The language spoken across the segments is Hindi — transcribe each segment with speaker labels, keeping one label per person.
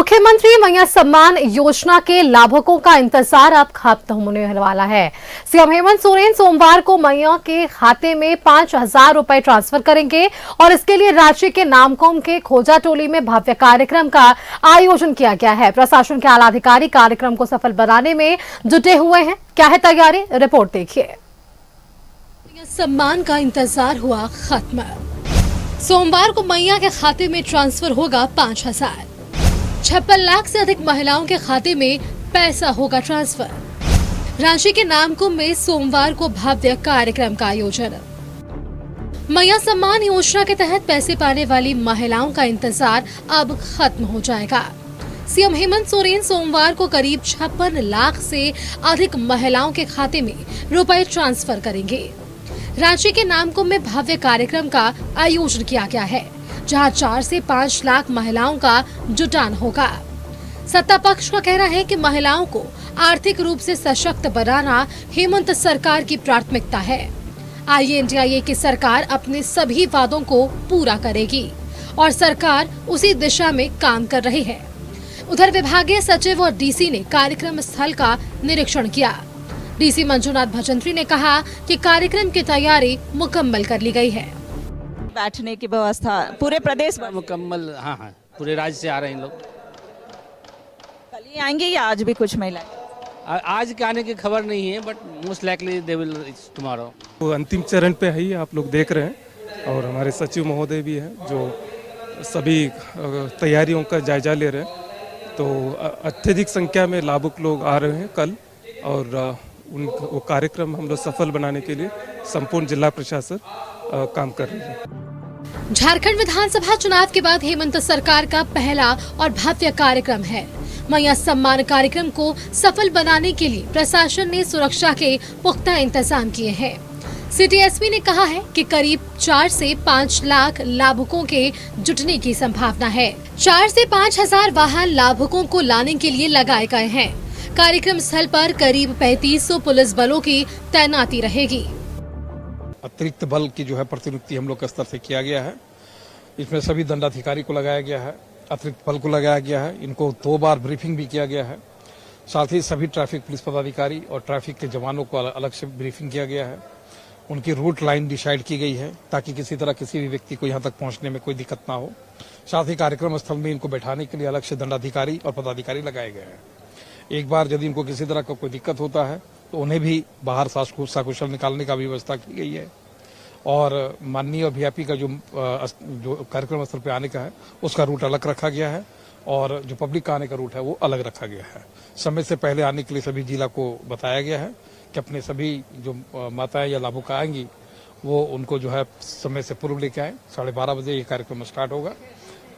Speaker 1: मुख्यमंत्री मैया सम्मान योजना के लाभुकों का इंतजार अब खत्म होने वाला है। सीएम हेमंत सोरेन सोमवार को मैया के खाते में 5,000 रुपए ट्रांसफर करेंगे और इसके लिए रांची के नामकुम के खोजा टोली में भव्य कार्यक्रम का आयोजन किया गया है। प्रशासन के आला अधिकारी कार्यक्रम को सफल बनाने में जुटे हुए हैं। क्या है तैयारी, रिपोर्ट देखिए। सम्मान का इंतजार हुआ खत्म। सोमवार को मैया के खाते में ट्रांसफर होगा 5,000। 56 लाख से अधिक महिलाओं के खाते में पैसा होगा ट्रांसफर। रांची के नामकुम में सोमवार को भव्य कार्यक्रम का आयोजन। मैया सम्मान योजना के तहत पैसे पाने वाली महिलाओं का इंतजार अब खत्म हो जाएगा। सीएम हेमंत सोरेन सोमवार को करीब 56 लाख से अधिक महिलाओं के खाते में रुपए ट्रांसफर करेंगे। रांची के नामकुम में भव्य कार्यक्रम का आयोजन किया गया है, जहां 4 से 5 लाख महिलाओं का जुटान होगा। सत्ता पक्ष का कहना है कि महिलाओं को आर्थिक रूप से सशक्त बनाना हेमंत सरकार की प्राथमिकता है। INDIA की सरकार अपने सभी वादों को पूरा करेगी और सरकार उसी दिशा में काम कर रही है। उधर विभागीय सचिव और DC ने कार्यक्रम स्थल का निरीक्षण किया। DC मंजुनाथ भजंत्री ने कहा कि कार्यक्रम की तैयारी मुकम्मल कर ली गई है।
Speaker 2: बैठने की व्यवस्था पूरे प्रदेश में
Speaker 3: मुकम्मल। हाँ, पूरे राज्य से आ रहे हैं लोग।
Speaker 2: कल ही आएंगे या आज भी कुछ महिलाएं?
Speaker 3: आज के आने की खबर नहीं है, but most likely they will tomorrow.
Speaker 4: वो अंतिम चरण पे है ही, आप लोग देख रहे हैं, और हमारे सचिव महोदय भी हैं जो सभी तैयारियों का जायजा ले रहे हैं। तो अत्यधिक संख्या में लाभुक लोग आ रहे हैं कल, और वो कार्यक्रम हम लोग सफल बनाने के लिए संपूर्ण जिला प्रशासन काम कर रही है।
Speaker 1: झारखंड विधानसभा चुनाव के बाद हेमंत सरकार का पहला और भव्य कार्यक्रम है। मैया सम्मान कार्यक्रम को सफल बनाने के लिए प्रशासन ने सुरक्षा के पुख्ता इंतजाम किए हैं। सिटी एसपी ने कहा है कि करीब 4 से 5 लाख लाभुकों के जुटने की संभावना है। 4 से 5,000 वाहन लाभुकों को लाने के लिए लगाए गए हैं। कार्यक्रम स्थल पर करीब 3500 पुलिस बलों की तैनाती रहेगी।
Speaker 5: अतिरिक्त बल की जो है प्रतिनियुक्ति हम लोग के स्तर से किया गया है। इसमें सभी दंडाधिकारी को लगाया गया है, अतिरिक्त बल को लगाया गया है। इनको 2 बार ब्रीफिंग भी किया गया है। साथ ही सभी ट्रैफिक पुलिस पदाधिकारी और ट्रैफिक के जवानों को अलग से ब्रीफिंग किया गया है। उनकी रूट लाइन डिसाइड की गई है ताकि किसी तरह किसी भी व्यक्ति को यहाँ तक पहुँचने में कोई दिक्कत ना हो। साथ ही कार्यक्रम स्थल में इनको बैठाने के लिए अलग से दंडाधिकारी और पदाधिकारी लगाए गए हैं। एक बार यदि इनको किसी तरह का कोई दिक्कत होता है तो उन्हें भी बाहर सकुशल निकालने का व्यवस्था की गई है। और माननीय VIP का जो कार्यक्रम स्थल पे आने का है उसका रूट अलग रखा गया है, और जो पब्लिक का आने का रूट है वो अलग रखा गया है। समय से पहले आने के लिए सभी जिला को बताया गया है कि अपने सभी जो माताएं या लाभुक आएंगी वो उनको जो है समय से पूर्व लेके आए। 12:30 बजे ये कार्यक्रम स्टार्ट होगा,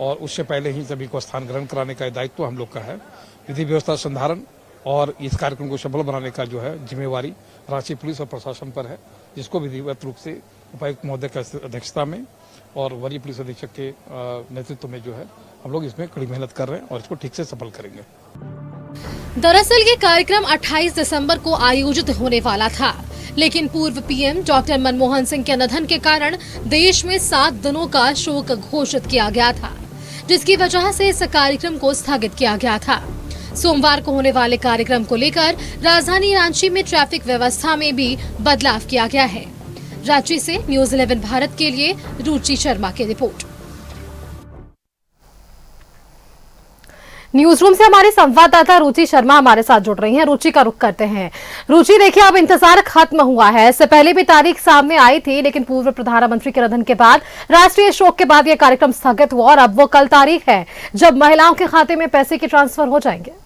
Speaker 5: और उससे पहले ही सभी को स्थान ग्रहण कराने का दायित्व हम लोग का है। विधि व्यवस्था संधारण और इस कार्यक्रम को सफल बनाने का जो है जिम्मेवारी रांची पुलिस और प्रशासन पर है, जिसको विधिवत रूप से उपायुक्त महोदय की अध्यक्षता में और वरीय पुलिस अधीक्षक के नेतृत्व में जो है हम लोग इसमें कड़ी मेहनत कर रहे हैं और इसको ठीक से सफल करेंगे।
Speaker 1: दरअसल ये कार्यक्रम 28 दिसंबर को आयोजित होने वाला था, लेकिन पूर्व PM डॉक्टर मनमोहन सिंह के निधन के कारण देश में 7 दिनों का शोक घोषित किया गया था, जिसकी वजह से इस कार्यक्रम को स्थगित किया गया था। सोमवार को होने वाले कार्यक्रम को लेकर राजधानी रांची में ट्रैफिक व्यवस्था में भी बदलाव किया गया है। रांची से न्यूज़ 11 भारत के लिए रुचि शर्मा की रिपोर्ट। न्यूज रूम से हमारे संवाददाता रुचि शर्मा हमारे साथ जुड़ रही हैं। रुचि का रुख करते हैं। रुचि, देखिए अब इंतजार खत्म हुआ है। इससे पहले भी तारीख सामने आई थी, लेकिन पूर्व प्रधानमंत्री के निधन के बाद राष्ट्रीय शोक के बाद यह कार्यक्रम स्थगित हुआ, और अब वो कल तारीख है जब महिलाओं के खाते में पैसे के ट्रांसफर हो जाएंगे।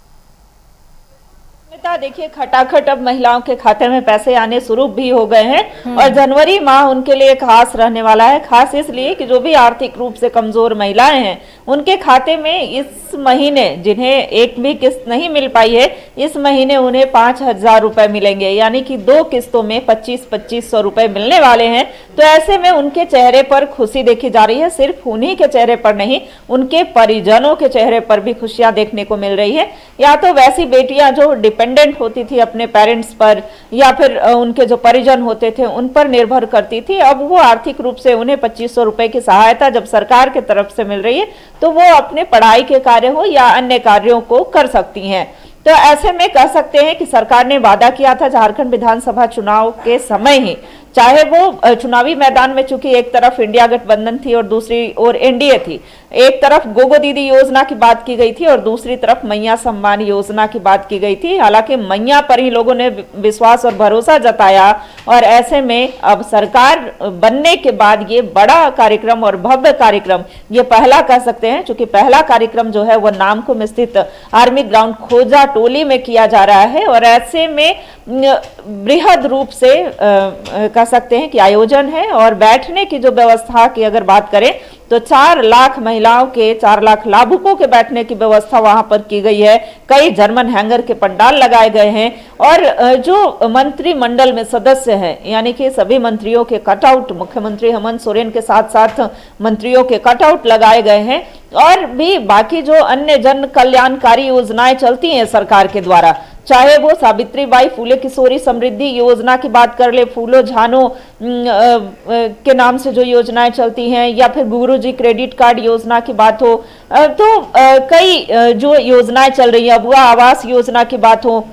Speaker 2: देखिए, खटाखट अब महिलाओं के खाते में पैसे आने शुरू भी हो गए हैं, और जनवरी माह उनके लिए खास रहने वाला है। खास इसलिए कि जो भी आर्थिक रूप से कमजोर महिलाएं हैं उनके खाते में इस महीने जिन्हें एक भी किस्त नहीं मिल पाई है इस महीने उन्हें 5,000 रुपए मिलेंगे, यानी कि 2 किस्तों में 25-2500 रुपए मिलने वाले हैं। तो ऐसे में उनके चेहरे पर खुशी देखी जा रही है। सिर्फ उन्हीं के चेहरे पर नहीं, उनके परिजनों के चेहरे पर भी खुशियां देखने को मिल रही है। या तो वैसी बेटियां जो डिपेंडेंट होती थी अपने पेरेंट्स पर, या फिर उनके जो परिजन होते थे उन पर निर्भर करती थी, अब वो आर्थिक रूप से उन्हें 2500 रुपए की सहायता जब सरकार की तरफ से मिल रही है तो वो अपने पढ़ाई के कार्य हो या अन्य कार्यों को कर सकती हैं। तो ऐसे में कह सकते हैं कि सरकार ने वादा किया था झारखंड विधानसभा चुनाव के समय ही, चाहे वो चुनावी मैदान में, चूंकि एक तरफ इंडिया गठबंधन थी और दूसरी ओर एनडीए थी, एक तरफ गोगो दीदी योजना की बात की गई थी और दूसरी तरफ मैया सम्मान योजना की बात की गई थी। हालांकि मैया पर ही लोगों ने विश्वास और भरोसा जताया और ऐसे में अब सरकार बनने के बाद ये बड़ा कार्यक्रम और भव्य कार्यक्रम, ये पहला कह सकते हैं, चूंकि पहला कार्यक्रम जो है वो नामकुम स्थित आर्मी ग्राउंड खोजा टोली में किया जा रहा है और ऐसे में बृहद रूप से कह सकते हैं कि आयोजन है। और बैठने की जो व्यवस्था की अगर बात करें तो 4 लाख महिलाओं के, 4 लाख लाभुकों के बैठने की व्यवस्था वहां पर की गई है। कई जर्मन हैंगर के पंडाल लगाए गए हैं और जो मंत्रिमंडल में सदस्य हैं, यानी कि सभी मंत्रियों के कटआउट, मुख्यमंत्री हेमंत सोरेन के साथ साथ मंत्रियों के कटआउट लगाए गए हैं और भी बाकी जो अन्य जन कल्याणकारी योजनाएं चलती हैं सरकार के द्वारा, चाहे वो सावित्रीबाई फूले किशोरी समृद्धि योजना की बात कर ले, फूलो झानो के नाम से जो योजनाएं चलती हैं, या फिर गुरुजी क्रेडिट कार्ड योजना की बात हो, तो कई जो योजनाएं चल रही है, अबुआ आवास योजना की बात हो,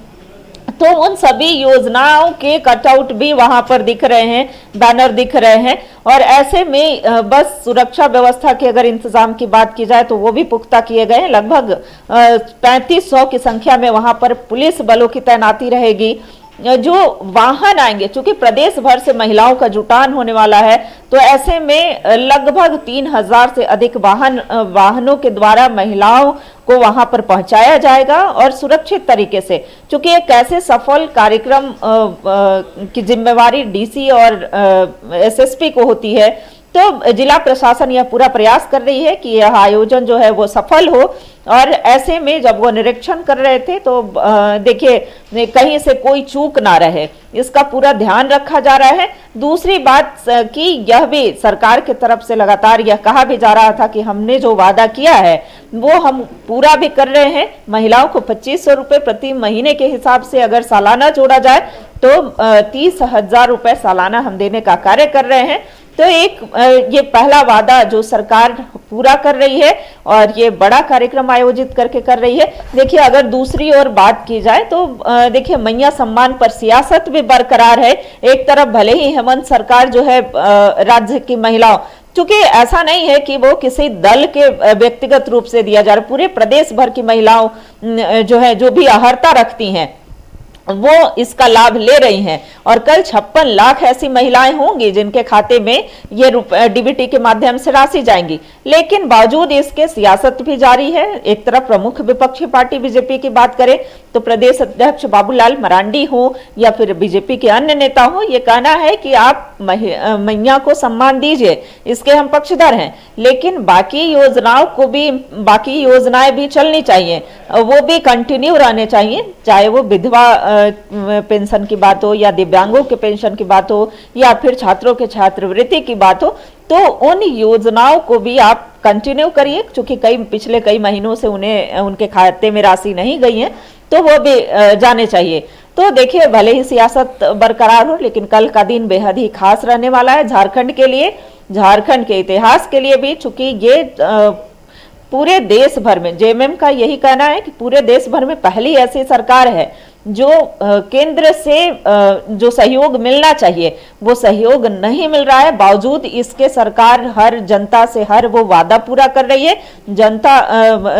Speaker 2: तो उन सभी योजनाओं के कटआउट भी वहां पर दिख रहे हैं, बैनर दिख रहे हैं। और ऐसे में बस सुरक्षा व्यवस्था के अगर इंतजाम की बात की जाए तो वो भी पुख्ता किए गए हैं। लगभग 3500 की संख्या में वहां पर पुलिस बलों की तैनाती रहेगी। जो वाहन आएंगे, चूंकि प्रदेश भर से महिलाओं का जुटान होने वाला है, तो ऐसे में लगभग 3000 से अधिक वाहनों के द्वारा महिलाओं को वहां पर पहुंचाया जाएगा और सुरक्षित तरीके से, चूंकि एक ऐसे सफल कार्यक्रम की जिम्मेवारी डीसी और एसएसपी को होती है, तो जिला प्रशासन यह पूरा प्रयास कर रही है कि यह आयोजन जो है वो सफल हो। और ऐसे में जब वो निरीक्षण कर रहे थे तो देखिए कहीं से कोई चूक ना रहे, इसका पूरा ध्यान रखा जा रहा है। दूसरी बात कि यह भी सरकार की तरफ से लगातार यह कहा भी जा रहा था कि हमने जो वादा किया है वो हम पूरा भी कर रहे हैं। महिलाओं को 2500 रुपए प्रति महीने के हिसाब से अगर सालाना जोड़ा जाए तो 30,000 रुपए सालाना हम देने का कार्य कर रहे हैं। तो एक ये पहला वादा जो सरकार पूरा कर रही है और ये बड़ा कार्यक्रम आयोजित करके कर रही है। देखिए अगर दूसरी ओर बात की जाए तो देखिए मैया सम्मान पर सियासत भी बरकरार है। एक तरफ भले ही हेमंत सरकार जो है राज्य की महिलाओं, चूंकि ऐसा नहीं है कि वो किसी दल के व्यक्तिगत रूप से दिया जा रहा, पूरे प्रदेश भर की महिलाओं जो है जो भी अर्हता रखती हैं वो इसका लाभ ले रही हैं और कल 56 लाख ऐसी महिलाएं होंगी जिनके खाते में ये डीबीटी के माध्यम से राशि जाएंगी। लेकिन बावजूद इसके सियासत भी जारी है। एक तरफ प्रमुख विपक्षी पार्टी बीजेपी की बात करें तो प्रदेश अध्यक्ष बाबूलाल मरांडी हो या फिर बीजेपी के अन्य नेता हो, ये कहना है कि आप मैया को सम्मान दीजिए, इसके हम पक्षधर हैं, लेकिन बाकी योजनाओं को भी, बाकी योजनाएं भी चलनी चाहिए, वो भी कंटिन्यू रहने चाहिए, चाहे वो विधवा पेंशन की बात हो या दिव्यांगों के पेंशन की बात हो या फिर छात्रों के छात्रवृत्ति की बात हो, तो उन योजनाओं को भी आप कंटिन्यू करिए। क्योंकि पिछले कई महीनों से उन्हें उनके खाते में राशि नहीं गई है, तो वो भी जाने चाहिए। तो देखिए भले ही सियासत बरकरार हो, लेकिन कल का दिन बेहद ही खास रहने वाला है झारखंड के लिए, झारखंड के इतिहास के लिए भी। चूंकि ये पूरे देश भर में, जेएमएम का यही कहना है कि पूरे देश भर में पहली ऐसी सरकार है जो केंद्र से जो सहयोग मिलना चाहिए वो सहयोग नहीं मिल रहा है। बावजूद इसके सरकार हर जनता से हर वो वादा पूरा कर रही है। जनता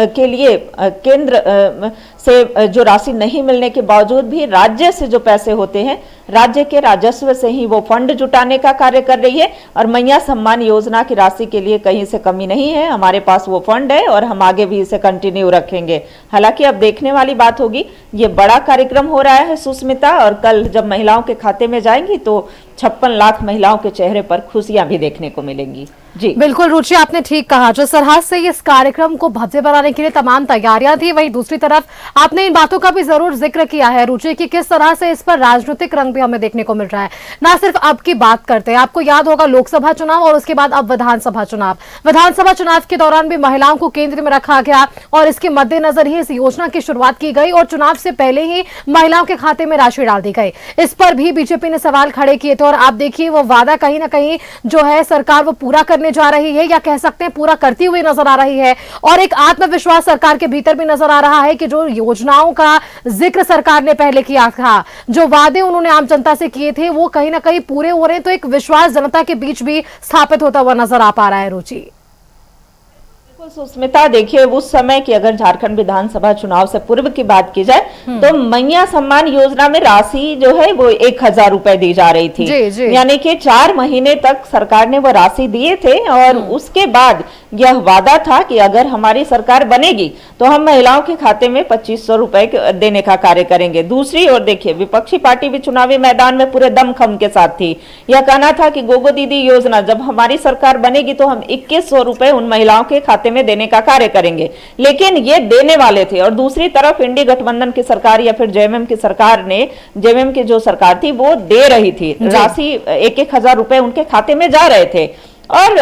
Speaker 2: के लिए केंद्र से जो राशि नहीं मिलने के बावजूद भी राज्य से जो पैसे होते हैं, राज्य के राजस्व से ही वो फंड जुटाने का कार्य कर रही है। और मैया सम्मान योजना की राशि के लिए कहीं से कमी नहीं है, हमारे पास वो फंड है और हम आगे भी इसे कंटिन्यू रखेंगे। हालांकि अब देखने वाली बात होगी, ये बड़ा कार्यक्रम हो रहा है सुस्मिता, और कल जब महिलाओं के खाते में जाएंगी तो 56 लाख महिलाओं के चेहरे पर खुशियां भी देखने को मिलेंगी। जी
Speaker 6: बिल्कुल रुचि, आपने ठीक कहा। जिस तरह से इस कार्यक्रम को भव्य बनाने के लिए तमाम तैयारियां थी, वहीं दूसरी तरफ आपने इन बातों का भी जरूर जिक्र किया है रुचि कि किस तरह से इस पर राजनीतिक रंग भी हमें देखने को मिल रहा है। ना सिर्फ अब की बात करते हैं, आपको याद होगा लोकसभा चुनाव और उसके बाद अब विधानसभा चुनाव। विधानसभा चुनाव के दौरान भी महिलाओं को केंद्र में रखा गया और इसके मद्देनजर ही इस योजना की शुरुआत की गई और चुनाव से पहले ही महिलाओं के खाते में राशि डाल दी गई। इस पर भी बीजेपी ने सवाल खड़े किए थे और आप देखिए वो वादा कहीं ना कहीं जो है सरकार वो पूरा करने जा रही है, या कह सकते हैं पूरा करती हुई नजर आ रही है। और एक आत्मविश्वास सरकार के भीतर भी नजर आ रहा है कि जो योजनाओं का जिक्र सरकार ने पहले किया था, जो वादे उन्होंने आम जनता से किए थे, वो कहीं ना कहीं पूरे हो रहे हैं। तो एक विश्वास जनता के बीच भी स्थापित होता हुआ नजर आ पा रहा है रुचि।
Speaker 2: सुस्मिता, देखिए उस समय की अगर झारखंड विधानसभा चुनाव से पूर्व की बात की जाए तो मैया सम्मान योजना में राशि जो है वो 1000 रुपए दी जा रही थी।
Speaker 6: जी।
Speaker 2: यानी कि 4 महीने तक सरकार ने वो राशि दिए थे और उसके बाद यह वादा था कि अगर हमारी सरकार बनेगी तो हम महिलाओं के खाते में 2500 रुपए देने का कार्य करेंगे। दूसरी ओर देखिए विपक्षी पार्टी भी चुनावी मैदान में पूरे दमखम के साथ थी। यह कहना था कि गोगो दीदी योजना जब हमारी सरकार बनेगी तो हम 2100 रुपए उन महिलाओं के खाते में देने का कार्य करेंगे, लेकिन ये देने वाले थे। और दूसरी तरफ इंडी गठबंधन की सरकार या फिर जेएमएम की सरकार ने, जेएमएम की जो सरकार थी वो दे रही थी राशि, 1-1000 रुपए उनके खाते में जा रहे थे। और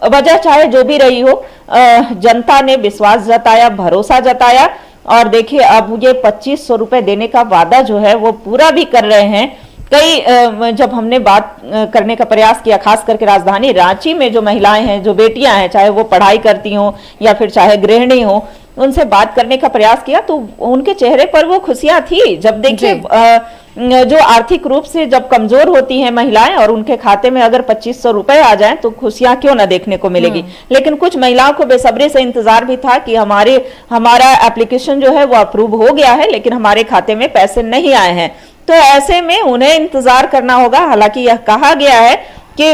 Speaker 2: वजह चाहे जो भी रही हो, जनता ने विश्वास जताया, भरोसा जताया और देखिए अब ये 2500 रुपए देने का वादा जो है वो पूरा भी कर रहे हैं। कई जब हमने बात करने का प्रयास किया, खास करके राजधानी रांची में जो महिलाएं हैं, जो बेटियां हैं, चाहे वो पढ़ाई करती हों या फिर चाहे गृहिणी हो, उनसे बात करने का प्रयास किया तो उनके चेहरे पर वो खुशियां थी। जब देखिए जो आर्थिक रूप से जब कमजोर होती हैं महिलाएं और उनके खाते में अगर 2500 रुपए आ जाएं तो खुशियां क्यों ना देखने को मिलेगी। लेकिन कुछ महिलाओं को बेसब्री से इंतजार भी था कि हमारा एप्लीकेशन जो है वो अप्रूव हो गया है लेकिन हमारे खाते में पैसे नहीं आए हैं। तो ऐसे में उन्हें इंतजार करना होगा। हालांकि यह कहा गया है कि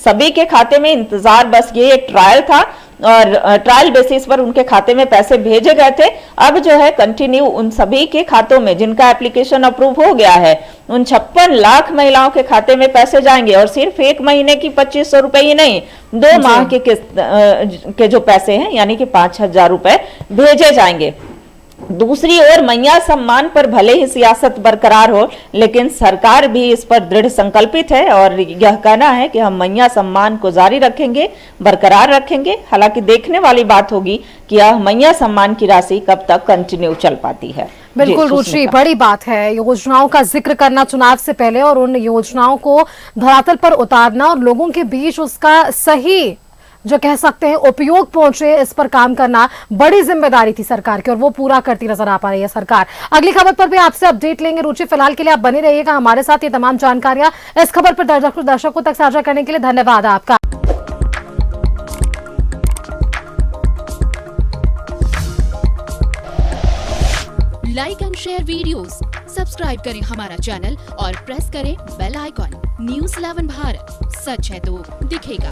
Speaker 2: सभी के खाते में इंतजार, बस ये एक ट्रायल था और ट्रायल बेसिस पर उनके खाते में पैसे भेजे गए थे। अब जो है कंटिन्यू उन सभी के खातों में जिनका एप्लीकेशन अप्रूव हो गया है, उन 56 लाख महिलाओं के खाते में पैसे जाएंगे और सिर्फ 1 महीने की 2500 रुपए ही नहीं, 2 माह के किस्त के जो पैसे हैं यानी कि 5000 रुपए भेजे जाएंगे। दूसरी ओर मैया सम्मान पर भले ही सियासत बरकरार हो लेकिन सरकार भी इस पर दृढ़ संकल्पित है और यह कहना है कि हम मैया सम्मान को जारी रखेंगे, बरकरार रखेंगे। हालांकि देखने वाली बात होगी कि यह मैया सम्मान की राशि कब तक कंटिन्यू चल पाती है।
Speaker 6: बिल्कुल रुचि, बड़ी बात है योजनाओं का जिक्र करना चुनाव से पहले और उन योजनाओं को धरातल पर उतारना और लोगों के बीच उसका सही जो कह सकते हैं उपयोग पहुंचे, इस पर काम करना बड़ी जिम्मेदारी थी सरकार की और वो पूरा करती नजर आ पा रही है सरकार। अगली खबर पर भी आपसे अपडेट लेंगे रुचि। फिलहाल के लिए आप बने रहिएगा हमारे साथ। ये तमाम जानकारियां इस खबर पर दर्शकों तक साझा करने के लिए धन्यवाद आपका।
Speaker 7: Like and share videos, subscribe करें हमारा चैनल और प्रेस करें बेल आइकॉन। न्यूज़ 11 भारत, सच है तो दिखेगा।